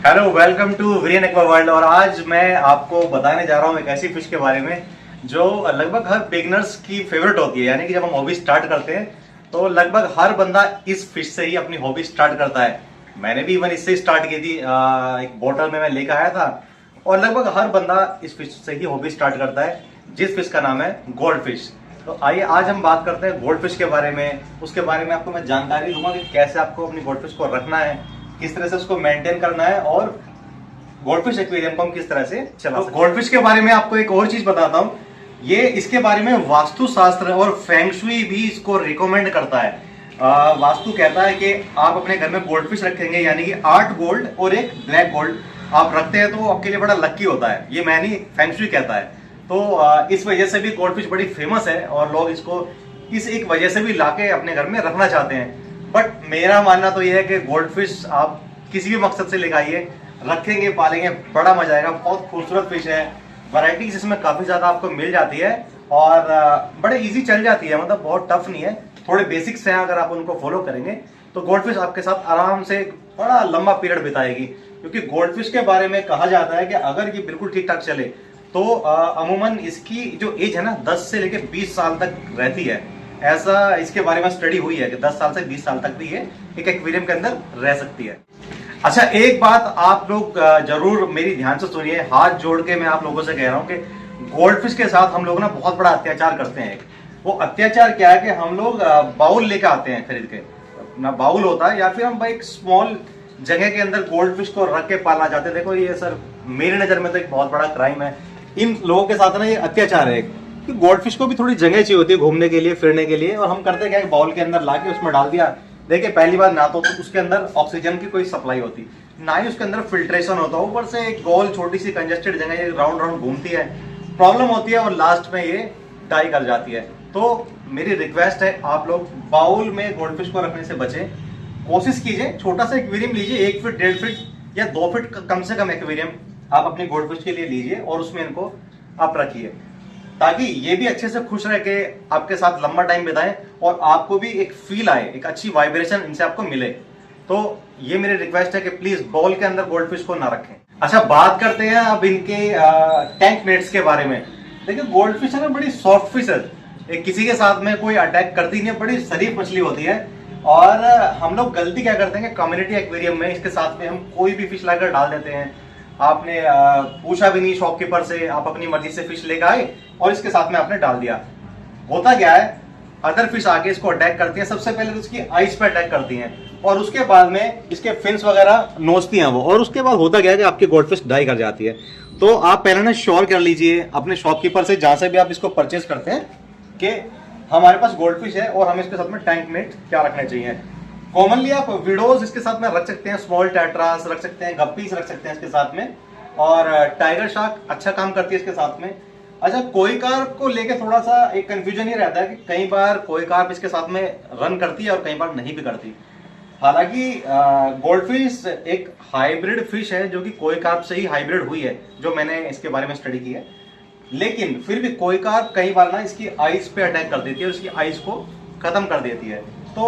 Hello, welcome to Viren aqua world. और आज मैं आपको बताने जा रहा हूँ एक ऐसी फिश के बारे में जो लगभग हर बिगनर्स की फेवरेट होती है। यानी कि जब हम हॉबी स्टार्ट करते हैं तो लगभग हर बंदा इस फिश से ही अपनी हॉबी स्टार्ट करता है। मैंने भी इवन इससे स्टार्ट की थी। एक बोतल में मैं लेकर आया था और लगभग हर बंदा इस फिश से ही हॉबी स्टार्ट करता है, जिस फिश का नाम है गोल्ड फिश। तो आइए आज हम बात करते हैं गोल्ड फिश के बारे में। उसके बारे में आपको मैं जानकारी दूंगा कि कैसे आपको अपनी गोल्ड फिश को रखना है, किस तरह से उसको मेंटेन करना है और गोल्डफिश एक्वेरियम को हम किस तरह से चला सकते हैं। गोल्डफिश के बारे में आपको एक और चीज बताता हूँ। ये इसके बारे में वास्तुशास्त्र और फेंगशुई भी इसको रिकमेंड करता है। वास्तु कहता है कि आप अपने घर में गोल्डफिश रखेंगे, यानी कि 8 गोल्ड और एक ब्लैक गोल्ड आप रखते हैं तो आपके लिए बड़ा लकी होता है। ये मैं नहीं, फेंगशुई कहता है। तो इस वजह से भी गोल्डफिश बड़ी फेमस है और लोग इसको इस एक वजह से भी लाके अपने घर में रखना चाहते हैं। बट मेरा मानना तो यह है कि गोल्डफिश आप किसी भी मकसद से लेकर रखेंगे, पालेंगे, बड़ा मजा आएगा। बहुत खूबसूरत फिश है, वैरायटीज इसमें काफी ज्यादा आपको मिल जाती है और बड़े इजी चल जाती है, मतलब बहुत टफ नहीं है। थोड़े बेसिक्स हैं, अगर आप उनको फॉलो करेंगे तो गोल्डफिश आपके साथ आराम से बड़ा लंबा पीरियड बिताएगी। क्योंकि गोल्डफिश के बारे में कहा जाता है कि अगर ये बिल्कुल ठीक ठाक चले तो अमूमन इसकी जो एज है ना 10 से लेकर 20 साल तक रहती है। ऐसा इसके बारे में स्टडी हुई है कि 10 साल से 20 साल तक भी ये एक एक्वेरियम के अंदर रह सकती है। अच्छा, एक बात आप लोग जरूर मेरी ध्यान से सुनिए, हाथ जोड़ के मैं आप लोगों से कह रहा हूं कि गोल्डफिश के साथ हम लोग ना बहुत बड़ा अत्याचार करते हैं। वो अत्याचार क्या है कि हम लोग बाउल लेकर आते हैं खरीद के, ना बाउल होता है, या फिर हम एक स्मॉल जगह के अंदर गोल्डफिश को रख के पालना चाहते हैं। देखो ये सर मेरी नजर में तो एक बहुत बड़ा क्राइम है। इन लोगों के साथ ना ये अत्याचार है कि गोल्डफिश को भी थोड़ी जगह चाहिए होती है घूमने के लिए, फिरने के लिए, और हम करते क्या, बाउल के अंदर लाके उसमें डाल दिया। देखिए पहली बार ना तो उसके अंदर ऑक्सीजन की कोई सप्लाई होती, ना ही उसके अंदर फिल्ट्रेशन होता, ऊपर से एक गोल छोटी सी कंजेस्टेड जगह ये राउंड राउंड घूमती है, प्रॉब्लम होती है और लास्ट में ये डाई कर जाती है। तो मेरी रिक्वेस्ट है आप लोग बाउल में गोल्डफिश को रखने से बचें। कोशिश कीजिए छोटा सा एक्वेरियम लीजिए, 1 फीट 1.5 फीट या 2 फीट कम से कम एक्वेरियम आप अपनी गोल्डफिश के लिए लीजिए और उसमें इनको आप रखिए, ताकि ये भी अच्छे से खुश रह के आपके साथ लंबा टाइम बिताएं और आपको भी एक फील आए, एक अच्छी वाइब्रेशन इनसे आपको मिले। तो ये मेरी रिक्वेस्ट है कि प्लीज बॉल के अंदर गोल्डफिश को ना रखें। अच्छा, बात करते हैं अब इनके टैंक मेट्स के बारे में। देखिए गोल्डफिश है ना, बड़ी सॉफ्ट फिश है, एक किसी के साथ में कोई अटैक करती नहीं है, बड़ी शरीफ मछली होती है। और हम लोग गलती क्या करते हैं कि कम्युनिटी एक्वेरियम में इसके साथ में हम कोई भी फिश लाकर डाल देते हैं। आपने पूछा भी नहीं शॉपकीपर से, आप अपनी मर्जी से फिश लेकर आए और इसके साथ में आपने डाल दिया। होता क्या है, अदर फिश आके इसको अटैक करती हैं। सबसे पहले तो इसकी आइस पे अटैक करती हैं और उसके बाद में इसके फिन्स वगैरह नोचती हैं वो, और उसके बाद होता क्या है कि आपकी गोल्डफिश डाई कर जाती है। तो आप पहले ना श्योर कर लीजिए अपने शॉपकीपर से, जहां से भी आप इसको परचेज करते हैं, कि हमारे पास गोल्डफिश है और हमें इसके साथ में टैंक मेट क्या रखने चाहिए। कॉमनली आप विडोज इसके साथ में रख सकते हैं, स्मॉल टेट्रास रख सकते हैं, गप्पीज रख सकते हैं इसके साथ में, और टाइगर शार्क अच्छा काम करती है इसके साथ में। अच्छा, कोई कार्प को लेके थोड़ा सा एक कंफ्यूजन ही रहता है कि कई बार कोई कार्प इसके साथ में रन करती है और कई बार नहीं भी करती। हालांकि गोल्डफिश एक हाइब्रिड फिश है जो कि कोई कार्प से ही हाइब्रिड हुई है, जो मैंने इसके बारे में स्टडी की है। लेकिन फिर भी कोई कार्प कई बार ना इसकी आइस पे अटैक कर देती है और इसकी आइस को खत्म कर देती है। तो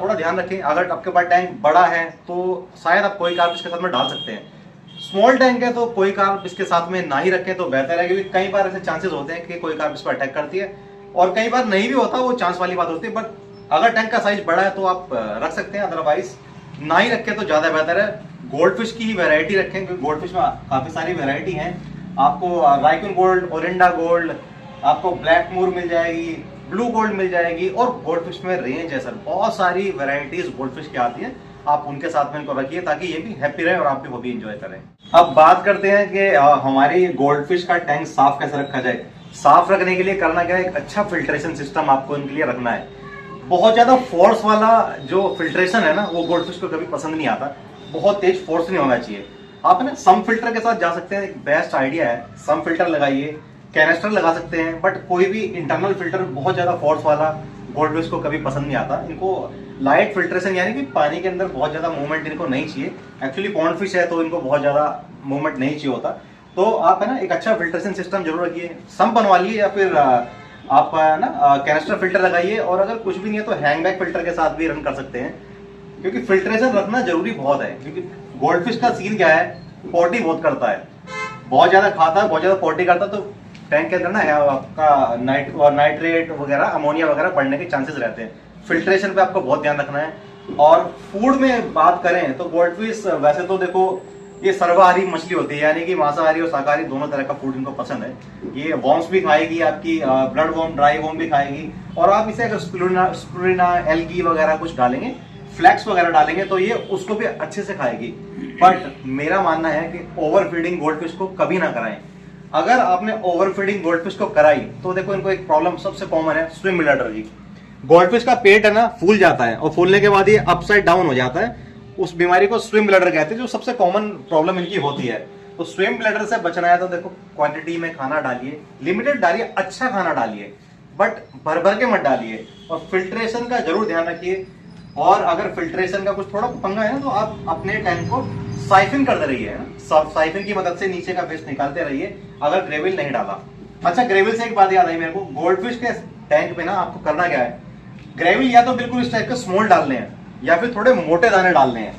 थोड़ा ध्यान रखें, अगर आपके पास टैंक बड़ा है तो शायद आप कोई कार्प इसके साथ में डाल सकते हैं। स्मॉल टैंक है तो कोई कार्प इसके साथ में ना ही रखें तो बेहतर है, क्योंकि कई बार ऐसे चांसेस होते हैं कि कोई कार्प इस पर अटैक करती है और कई बार नहीं भी होता, वो चांस वाली बात होती है। बट अगर टैंक का साइज बड़ा है तो आप रख सकते हैं, अदरवाइज ना ही रखें तो ज्यादा बेहतर है। गोल्डफिश की ही वैरायटी रखें, क्योंकि गोल्डफिश में काफी सारी वैरायटी है। आपको राइकुन गोल्ड, ओरिंडा गोल्ड, आपको ब्लैक मूर मिल जाएगी, ब्लू गोल्ड मिल जाएगी, और गोल्डफिश में रेंज है सर, बहुत सारी वैरायटीज गोल्डफिश की आती है। आप उनके साथ में इनको रखिए ताकि ये भी हैप्पी रहे और आप भी वो भी एंजॉय करें। अब बात करते हैं कि हमारी गोल्डफिश का टैंक साफ कैसे रखा जाए। साफ रखने के लिए करना क्या है, एक अच्छा फिल्ट्रेशन सिस्टम आपको इनके लिए रखना है। बहुत ज्यादा फोर्स वाला जो फिल्ट्रेशन है ना, वो गोल्डफिश को कभी पसंद नहीं आता। बहुत तेज फोर्स नहीं होना चाहिए। आप ना सम फिल्टर के साथ जा सकते हैं, एक बेस्ट आइडिया है, सम फिल्टर लगाइए, कैनेस्टर लगा सकते हैं। बट कोई भी इंटरनल फिल्टर बहुत ज्यादा फोर्स वाला गोल्डफिश को कभी पसंद नहीं आता। इनको लाइट फिल्ट्रेशन, यानी कि पानी के अंदर बहुत ज्यादा मूवमेंट इनको नहीं चाहिए। एक्चुअली पॉन्ड फिश है तो इनको बहुत ज्यादा मूवमेंट नहीं चाहिए होता। तो आप है ना एक अच्छा फिल्ट्रेशन सिस्टम जरूर रखिए, सम बनवा लिए या फिर आप ना कैनेस्टर फिल्टर लगाइए, और अगर कुछ भी नहीं है तो हैंगबैग फिल्टर के साथ भी रन कर सकते हैं, क्योंकि फिल्ट्रेशन रखना जरूरी बहुत है। क्योंकि गोल्ड फिश का सीन क्या है, पोटी बहुत करता है, बहुत ज्यादा खाता है, बहुत ज्यादा पोटी करता है, तो टैंक के अंदर ना आपका नाइट्रेट वगैरह, अमोनिया वगैरह बढ़ने के चांसेस रहते हैं। फिल्ट्रेशन पे आपको बहुत ध्यान रखना है। और फूड में बात करें तो गोल्ड फिश वैसे तो देखो ये सर्वाहारी मछली होती है, यानी कि मांसाहारी और शाकाहारी दोनों तरह का फूड इनको पसंद है। ये वॉर्म्स भी खाएगी, आपकी ब्लड वॉर्म, ड्राई वॉर्म भी खाएगी। और आप इसे अगर स्प्रुलिना एल्गी वगैरह कुछ डालेंगे, फ्लैक्स वगैरह डालेंगे, तो ये उसको भी अच्छे से खाएगी। बट मेरा मानना है कि ओवर फीडिंग गोल्ड फिश को कभी ना कराएं। अगर आपने ओवर फीडिंग गोल्ड फिश को कराई तो देखो इनको एक प्रॉब्लम सबसे कॉमन है, स्विम ब्लैडर की। गोल्ड फिश का पेट है ना फूल जाता है, और फूलने के बाद ये अपसाइड डाउन हो जाता है। उस बीमारी को स्विम ब्लैडर कहते हैं, जो सबसे कॉमन प्रॉब्लम इनकी होती है। तो स्विम ब्लैडर से बचना है तो देखो क्वांटिटी में खाना डालिए, लिमिटेड डालिए, अच्छा खाना डालिए, बट भर भर के मत डालिए। और फिल्ट्रेशन का जरूर ध्यान रखिए। और अगर फिल्ट्रेशन का कुछ थोड़ा पंगा है ना, तो आप अपने टैंक को साइफिन करते रहिए, साइफिन की मदद से नीचे का वेस्ट निकालते रहिए, अगर ग्रेविल नहीं डाला। अच्छा, ग्रेविल से एक बात याद आई मेरे को, गोल्ड फिश के टैंक पे ना आपको करना क्या है, ग्रेविल या तो बिल्कुल इस टाइप के स्मॉल डालने हैं, या फिर थोड़े मोटे दाने डालने हैं।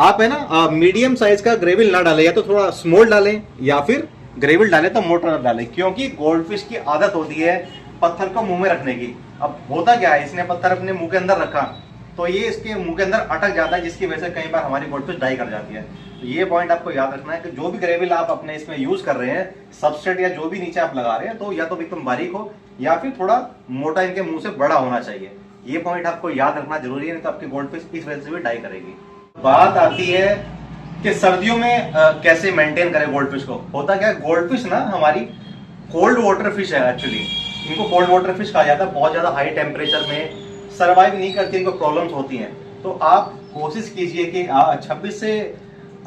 आप है ना मीडियम साइज का ग्रेविल ना डालें, या तो थोड़ा स्मॉल डालें, या फिर ग्रेविल डालें तो मोटा डालें। क्योंकि गोल्ड फिश की आदत होती है पत्थर को मुंह में रखने की। अब होता क्या है, इसने पत्थर अपने मुंह के अंदर रखा तो ये इसके मुंह के अंदर अटक जाता है, जिसकी वजह से कई बार हमारी गोल्ड फिश डाई कर जाती है। तो ये पॉइंट आपको याद रखना है कि जो भी ग्रेविल आप अपने इसमें यूज कर रहे हैं, सबस्ट्रेट या जो भी नीचे आप लगा रहे हैं, तो या तो एकदम बारीक हो या फिर थोड़ा मोटा इनके मुंह से बड़ा होना चाहिए। ये पॉइंट आपको याद रखना जरूरी है, नहीं तो आपकी गोल्ड फिश इस वजह से भी डाई करेगी। बात आती है कि सर्दियों में कैसे मेंटेन करें गोल्ड फिश को। होता क्या है, गोल्ड फिश ना हमारी कोल्ड वाटर फिश है एक्चुअली। इनको कोल्ड वाटर फिश कहा जाता है। बहुत ज्यादा हाई टेम्परेचर में सर्वाइव नहीं करती, इनको प्रॉब्लम्स होती हैं। तो आप कोशिश कीजिए कि 26 से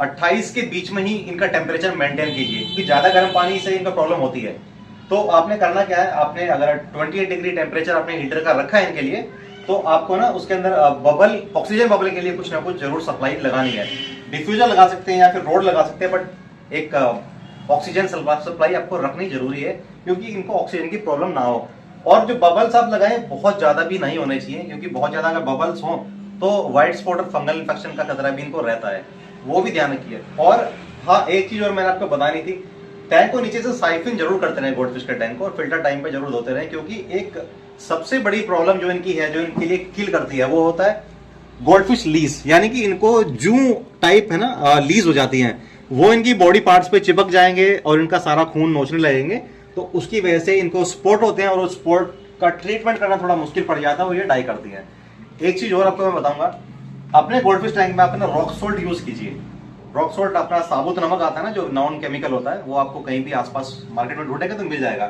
28 के बीच में ही इनका टेम्परेचर मेंटेन कीजिए, क्योंकि ज्यादा गर्म पानी से इनका प्रॉब्लम होती है। तो आपने करना क्या है, आपने अगर 28 डिग्री टेम्परेचर आपने हीटर का रखा है इनके लिए, तो आपको ना उसके अंदर बबल, ऑक्सीजन बबल के लिए कुछ ना कुछ जरूर सप्लाई लगानी है। डिफ्यूजर लगा सकते हैं या फिर रोड लगा सकते हैं, बट एक ऑक्सीजन सप्लाई आपको रखनी जरूरी है, क्योंकि इनको ऑक्सीजन की प्रॉब्लम ना हो। और जो बबल्स आप लगाएं बहुत ज्यादा भी नहीं होने चाहिए, क्योंकि बहुत ज्यादा अगर बबल्स हो तो व्हाइट स्पॉट और फंगल इन्फेक्शन का खतरा भी इनको रहता है, वो भी ध्यान रखिए। और हाँ, एक चीज और मैंने आपको बतानी थी, टैंक को नीचे से साइफिन जरूर करते रहे गोल्ड फिश के टैंक को, और फिल्टर टाइम पे जरूर धोते रहे। क्योंकि एक सबसे बड़ी प्रॉब्लम जो इनकी है, जो इनके लिए किल करती है, वो होता है गोल्ड फिश लीज, यानी कि इनको जू टाइप है ना लीज हो जाती है, वो इनकी बॉडी पार्ट्स पे चिपक जाएंगे और इनका सारा खून नोचने लगेंगे। तो उसकी वजह से इनको स्पॉट होते हैं, और उस स्पॉट का ट्रीटमेंट करना थोड़ा मुश्किल पड़ जाता है, और ये डाई करती है। एक चीज और आपको मैं बताऊंगा, अपने गोल्ड फिश टैंक में आप ना रॉक सोल्ट यूज कीजिए। रॉक सोल्ट अपना साबुत नमक आता है ना, जो नॉन केमिकल होता है, वो आपको कहीं भी आसपास मार्केट में ढूंढेगा तो मिल जाएगा।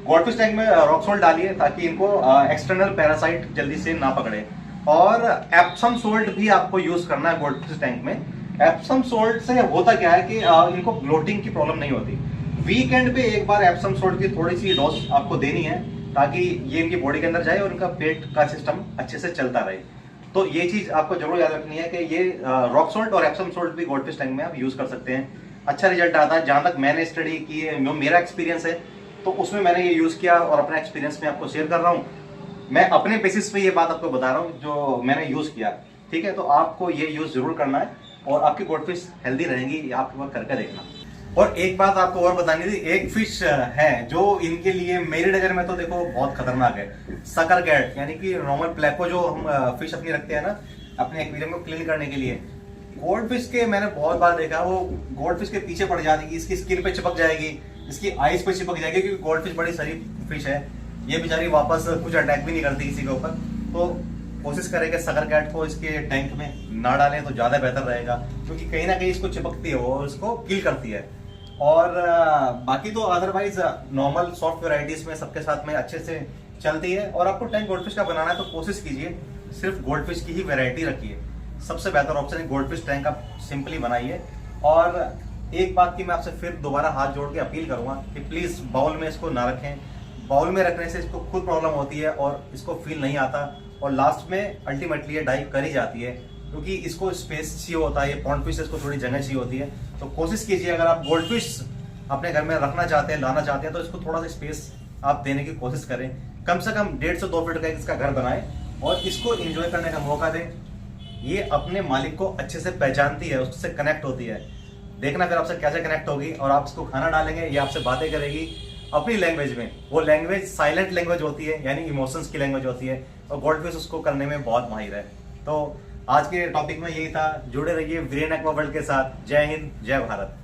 गोल्ड फिश टैंक में रॉक सोल्ट डालिए, ताकि इनको एक्सटर्नल पैरासाइट जल्दी से ना पकड़े। और एप्सम सोल्ट भी आपको यूज करना है गोल्ड फिश टैंक में। एप्सम सोल्ट से होता क्या है कि इनको ब्लोटिंग की प्रॉब्लम नहीं होती। वीकेंड पे एक बार एप्सम सोल्ट की थोड़ी सी डोज आपको देनी है, ताकि ये इनकी बॉडी के अंदर जाए और इनका पेट का सिस्टम अच्छे से चलता रहे। तो ये चीज आपको जरूर याद रखनी है कि ये रॉक सोल्ट और एप्सम सोल्ट भी गोल्ड फिश टैंक में आप यूज कर सकते हैं। अच्छा रिजल्ट आता है। जहां तक मैंने स्टडी की है, मेरा एक्सपीरियंस है, तो उसमें मैंने ये यूज किया और अपना एक्सपीरियंस में आपको शेयर कर रहा हूँ। मैं अपने बेसिस पे ये बात आपको बता रहा हूँ जो मैंने यूज किया। ठीक है, तो आपको ये यूज जरूर करना है, और आपकी गोल्ड फिश हेल्दी रहेंगी, आप एक बार करके देखना। और एक बात आपको और बतानी थी, एक फिश है जो इनके लिए मेरी नजर में तो देखो बहुत खतरनाक है, सकर कैट, यानी कि नॉर्मल प्लेको जो हम फिश अपनी रखते हैं ना अपने एक्वेरियम को क्लीन करने के लिए। गोल्ड फिश के मैंने बहुत बार देखा, वो गोल्ड फिश के पीछे पड़ जाती, इसकी स्किन पे चिपक जाएगी, इसकी आईज पे चिपक जाएगी, क्योंकि गोल्ड फिश बड़ी शरीफ फिश है, ये बेचारी वापस कुछ अटैक भी नहीं करती किसी के ऊपर। तो कोशिश करें कि सकर कैट को इसके टैंक में ना डालें तो ज्यादा बेहतर रहेगा, क्योंकि कहीं ना कहीं इसको चिपकती है, वो इसको किल करती है। और बाकी तो अदरवाइज नॉर्मल सॉफ्ट वेराइटीज में सबके साथ में अच्छे से चलती है। और आपको टैंक गोल्ड फिश का बनाना है तो कोशिश कीजिए सिर्फ गोल्ड फिश की ही वेराइटी रखिए, सबसे बेहतर ऑप्शन है गोल्ड फिश टैंक आप सिंपली बनाइए। और एक बात की मैं आपसे फिर दोबारा हाथ जोड़ के अपील करूंगा कि प्लीज बाउल में इसको ना रखें। बाउल में रखने से इसको खुद प्रॉब्लम होती है और इसको फील नहीं आता, और लास्ट में अल्टीमेटली ये डाइव कर ही जाती है, क्योंकि इसको स्पेस चाहिए होता है। ये पॉन्ड फिश इसको थोड़ी जगह चाहिए होती है। तो कोशिश कीजिए अगर आप गोल्ड फिश अपने घर में रखना चाहते हैं, लाना चाहते हैं, तो इसको थोड़ा सा स्पेस आप देने की कोशिश करें। कम से कम 1.5 से 2 फीट का इसका घर बनाएं और इसको एंजॉय करने का मौका दें। ये अपने मालिक को अच्छे से पहचानती है, उससे कनेक्ट होती है। देखना फिर आपसे कैसे कनेक्ट होगी, और आप इसको खाना डालेंगे, ये आपसे बातें करेगी अपनी लैंग्वेज में। वो लैंग्वेज साइलेंट लैंग्वेज होती है, यानी इमोशंस की लैंग्वेज होती है, और गोल्डफिश उसको करने में बहुत माहिर है। तो आज के टॉपिक में यही था। जुड़े रहिए वीरेन एक्वा वर्ल्ड के साथ। जय हिंद, जय भारत।